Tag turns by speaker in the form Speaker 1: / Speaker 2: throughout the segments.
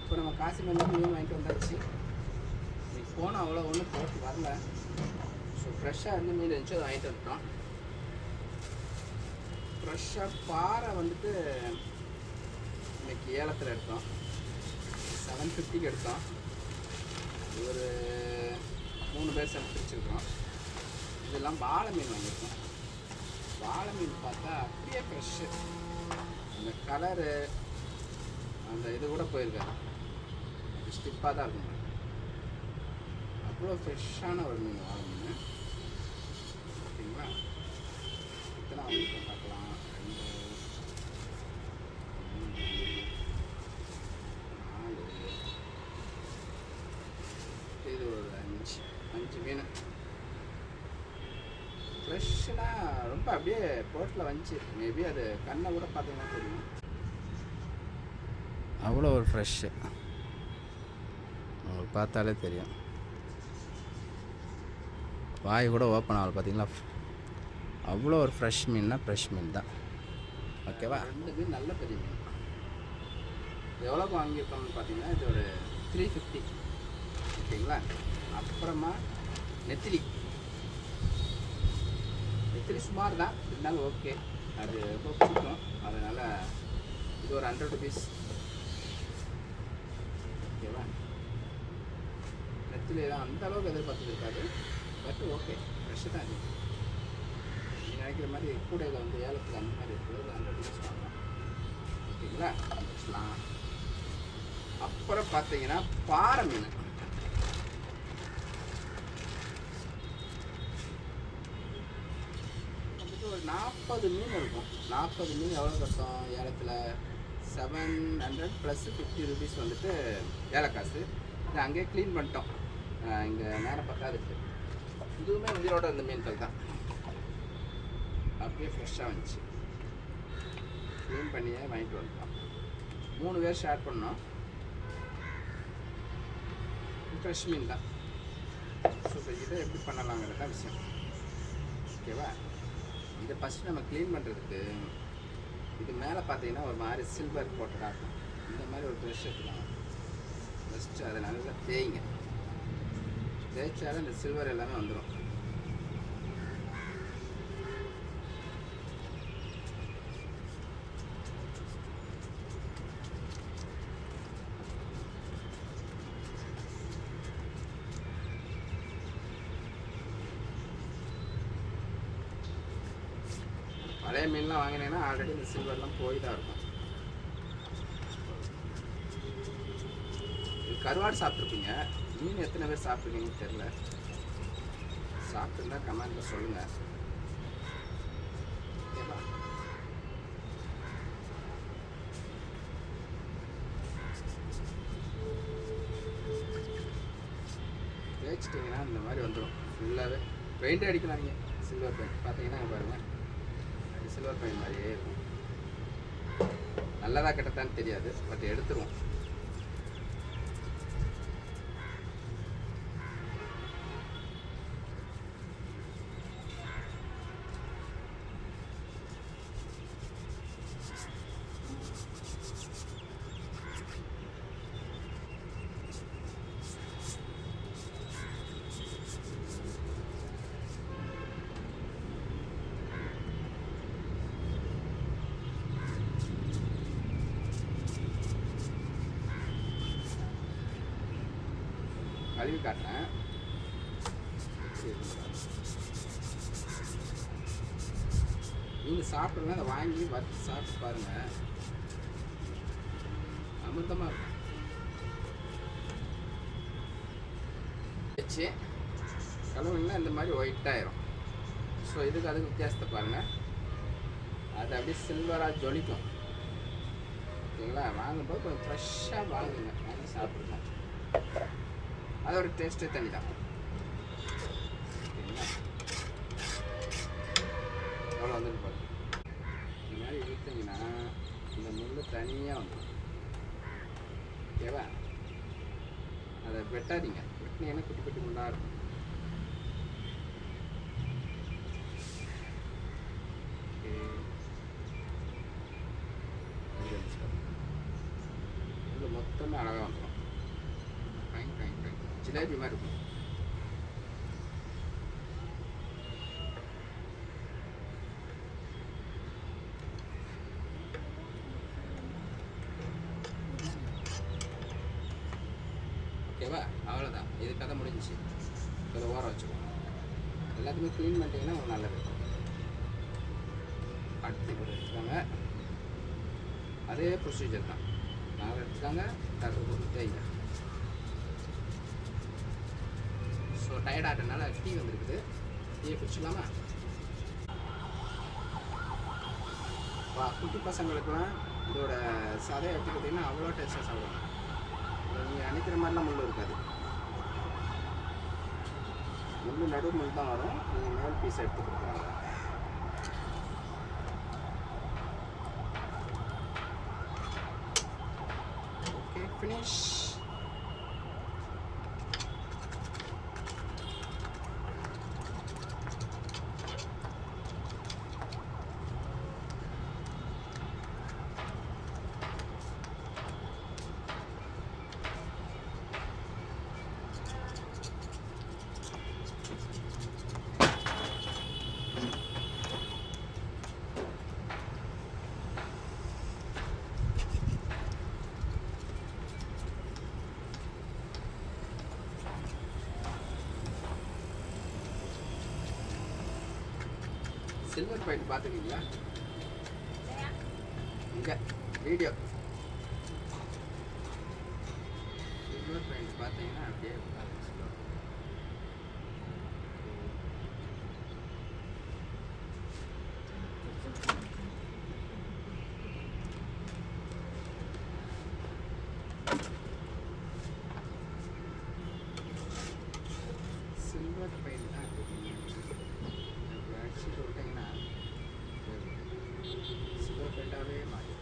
Speaker 1: இப்போ நம்ம காசிமேலேருந்து மீன் வாங்கிட்டு வந்தாச்சு. இன்னைக்கு போனால் அவ்வளோ ஒன்றும் போட்டு வரல. ஸோ ஃப்ரெஷ்ஷாக இருந்து மீன் இருந்துச்சு, அதை வாங்கிட்டு வந்துட்டோம். ஃப்ரெஷ்ஷாக பாறை வந்துட்டு இன்னைக்கு ஏலத்தில் எடுத்தோம். 750க்கு எடுத்தோம். ஒரு 3 பேர் சேர்ந்து பிரிச்சுருக்கோம். இதெல்லாம் வாழை மீன் வாங்கியிருக்கோம். வாழை மீன் பார்த்தா அப்படியே ஃப்ரெஷ்ஷு. அந்த கலரு அந்த இது கூட போயிருக்காது, அது ஸ்டிப்பாக தான் இருக்கும். அவ்வளோ ஃப்ரெஷ்ஷான ஒரு மீன் வாழை மீன். ஓகேங்களா? இத்தனை வாங்கிட்டு பார்க்கலாம். 2 3 4 இது ஒரு 5 மீன். ஃப்ரெஷ்ஷுனா ரொம்ப அப்படியே போட்டில் வந்துச்சு. மேபி அது கண்ணை கூட பார்த்தீங்கன்னா தெரியும், அவ்வளோ ஒரு ஃப்ரெஷ்ஷு. உங்களுக்கு பார்த்தாலே தெரியும். வாய் கூட ஓப்பன் ஆகல பார்த்தீங்களா? அவ்வளோ ஒரு ஃப்ரெஷ் மீன்னா ஃப்ரெஷ் மீன் தான். ஓகேவா? 2 மீன் நல்ல பெரிய மீன். எவ்வளோக்கு வாங்கியிருக்கோம்னு பார்த்தீங்கன்னா இது ஒரு 350. ஓகேங்களா? அப்புறமா நெத்திலி சுமார் தான் இருந்தாலும் ஓகே, அது ரொம்ப பிடிக்கும். அதனால் இது ஒரு 100 ருபீஸ். ஓகேவா? நெத்திலியெல்லாம் அந்த அளவுக்கு எதிர்பார்த்து இருக்காது, பட் ஓகே, ஃப்ரெஷ்ஷு தான். இது நீங்கள் நினைக்கிற மாதிரி கூடையில் வந்து ஏலத்தில் அந்த மாதிரி இருக்குது. 100 ருபீஸ் வாங்கலாம். ஓகேங்களா? வச்சுக்கலாம். அப்புறம் பார்த்தீங்கன்னா பாறை மீன். ஒரு 40 மீன் இருக்கும். 40 மீன் எவ்வளோ கஷ்டம் ஏலத்தில்? 700 + 50 ருபீஸ் வந்துட்டு ஏலக்காசு. இதை அங்கேயே க்ளீன் பண்ணிட்டோம். இங்கே நேரம் பத்தாதுக்கு. இதுவுமே உயிரோட இருந்த மீன்கள் தான், அப்படியே ஃப்ரெஷ்ஷாக வந்துச்சு. க்ளீன் பண்ணியே வாங்கிட்டு வந்துட்டோம். 3 பேர் ஷேர் பண்ணோம். ஃப்ரெஷ் மீன் தான். ஸோ இப்போ இதை எப்படி பண்ணலாங்கிறது தான் விஷயம். ஓகேவா? இதை ஃபஸ்ட்டு நம்ம க்ளீன் பண்ணுறதுக்கு இது மேலே பார்த்தீங்கன்னா ஒரு மாதிரி சில்வர் போட்டதாக இருக்கும். இந்த மாதிரி ஒரு ப்ரெஷ் எடுத்துக்கலாம். ஃபஸ்ட்டு அதை நல்லா தேய்ங்க. தேய்ச்சாலும் இந்த சில்வர் எல்லாமே வந்துடும். பழைய மீன்லாம் வாங்கினீங்கன்னா ஆல்ரெடி இந்த சில்வர்லாம் போய் தான் இருக்கும். இது கருவாடு சாப்பிட்ருப்பீங்க. மீன் எத்தனை பேர் சாப்பிட்ருக்கீங்கன்னு தெரில. சாப்பிட்டுருந்தா கமெண்ட்டில் சொல்லுங்கள். ஓகேவா? தேய்ச்சிட்டிங்கன்னா இந்த மாதிரி வந்துடும் ஃபுல்லாகவே. பெயிண்ட் அடிக்கலாம் நீங்கள். சில்வர் பெயிண்ட் பார்த்தீங்கன்னா பாருங்கள், சில்வர் பெயிண்ட் மாதிரியே இருக்கும். நல்லதாக கெட்டதான்னு தெரியாது, பட் எடுத்துருவோம். கழுவி காட்டுறேன். நீங்கள் சாப்பிடுங்க, அதை வாங்கி வறுத்து சாப்பிட்டு பாருங்கள், அமிர்தமாக இருக்கும். வச்சு கழுவுனா இந்த மாதிரி ஒயிட்டாயிரும். ஸோ இதுக்கு அதுக்கு வித்தியாசத்தை பாருங்கள். அது அப்படியே சில்வராக ஜொலிக்கும். ஓகேங்களா? வாங்கும்போது கொஞ்சம் ஃப்ரெஷ்ஷாக வாங்குங்க, வாங்கி சாப்பிடுங்க. அதோட டேஸ்ட்டே தனி தான். ஓகேங்களா? எவ்வளோ வந்துட்டு பாருங்க. இந்த மாதிரி இழுத்தீங்கன்னா இந்த முள் தனியாக வந்துடும். ஓகேவா? அதை வெட்டாதீங்க. வெட்டினீங்கன்னா குட்டி குட்டி முள்ளாக இருக்கும். ஓகே, மொத்தம் மொத்தமே அழகாக வந்துடும். ஜிலேபி மாதிரி இருக்கும். ஓகேவா? அவ்வளோதான், இது கதை முடிஞ்சிச்சு. இதை ஓர வச்சுக்கோங்க. எல்லாத்தையுமே க்ளீன் பண்ணிட்டீங்கன்னா உங்களுக்கு நல்லது. அடுத்து ஒரு எடுத்துக்காங்க, அதே ப்ரொசீஜர் தான். நாங்கள் எடுத்துக்காங்க, டக்கு போட்டு தேய்ங்க. ஸோ டயர்ட் ஆகிறதுனால டீ வந்துருக்குது, டீயை குடிச்சிடலாமா? குட்டி பசங்களுக்குலாம் இதோட சதையை எடுத்துக்கிட்டிங்கன்னா அவ்வளோ டேஸ்ட்டாக சாப்பிடுவாங்க. நீங்கள் நினைக்கிற மாதிரிலாம் முள் இருக்காது. முள் நடு முள் தான் வரும். நீங்கள் மேல் பீஸ் எடுத்து கொடுக்குறாங்க. Okay, finish. சில்வர் பாயிண்ட் பார்த்துக்கிங்களா? இங்கே வீடியோ சில்வர் பாயிண்ட் பார்த்தீங்கன்னா அப்படியே சில்வர் பாயிண்ட் தான் அடிச்சு விட்டிங்கன்னா சில்வர் பாயிண்டாகவே மாறி.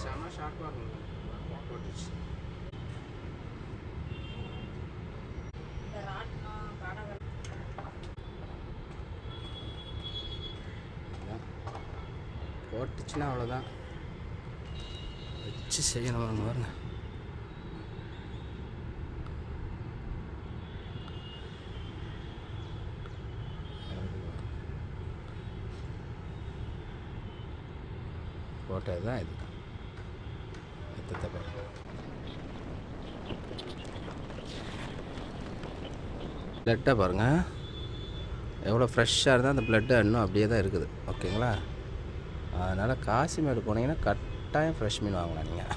Speaker 1: செம ஷார்ப்பாக இருக்கும். போட்டுச்சு. போட்டுச்சுன்னா அவ்வளோதான், வச்சு செய்யணும். பாருங்க, போட்டது தான் இது. பிளட்டை பாருங்கள், எவ்வளோ ஃப்ரெஷ்ஷாக இருந்தால் அந்த பிளட்டு இன்னும் அப்படியே தான் இருக்குது. ஓகேங்களா? அதனால் காசிமேடு போனீங்கன்னா கட்டாயம் ஃப்ரெஷ் மீன் வாங்கலாம் நீங்கள்.